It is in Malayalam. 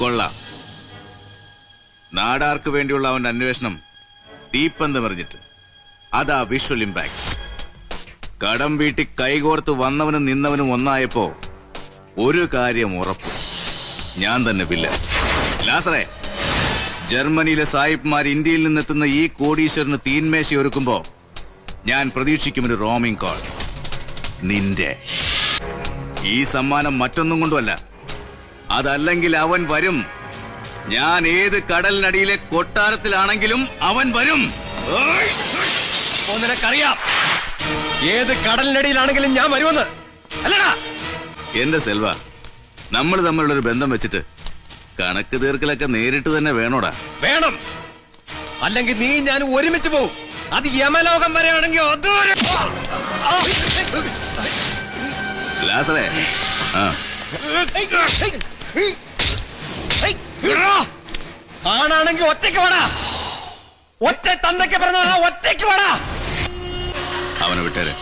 കൊള്ളാം. നാടാർക്ക് വേണ്ടിയുള്ള അവന്റെ അന്വേഷണം തീപ്പന്തമെറിഞ്ഞിട്ട് അതാ വിഷ്വൽ ഇമ്പാക്ട്. കടം വീട്ടി കൈകോർത്ത് വന്നവനും നിന്നവനും ഒന്നായപ്പോ ഒരു കാര്യം ഉറപ്പ്, ഞാൻ തന്നെ വില്ലൻ. ലാസറേ, ജർമ്മനിയിലെ സായിപ്പ്മാർ ഇന്ത്യയിൽ നിന്നെത്തുന്ന ഈ കോടീശ്വരന് തീന്മേശ ഒരുക്കുമ്പോ ഞാൻ പ്രതീക്ഷിക്കുമൊരു റോമിംഗ് കോൾ നിന്റെ. ഈ സമ്മാനം മറ്റൊന്നും കൊണ്ടുമല്ല, അതല്ലെങ്കിൽ അവൻ വരും. ഞാൻ ഏത് കടലിനടിയിലെ കൊട്ടാരത്തിലാണെങ്കിലും അവൻ വരും. നിനക്കറിയാം ഏത് കടലിനടിയിലാണെങ്കിലും ഞാൻ വരുമെന്ന്, അല്ലടാ? എന്റെ സെൽവ, നമ്മൾ തമ്മിലുള്ളൊരു ബന്ധം വെച്ചിട്ട് കണക്ക് തീർക്കലൊക്കെ നേരിട്ട് തന്നെ വേണോടാ. വേണം, അല്ലെങ്കിൽ നീ ഞാൻ ഒരുമിച്ച് പോവും. അത് യമലോകം വരെയാണെങ്കിൽ ലാസറേ, ആണാണെങ്കിൽ ഒറ്റയ്ക്ക് വേടാ. ഒറ്റ തന്തയ്ക്ക് പറഞ്ഞ ഒറ്റയ്ക്ക് വേടാ. അവനെ വിട്ടേരെ.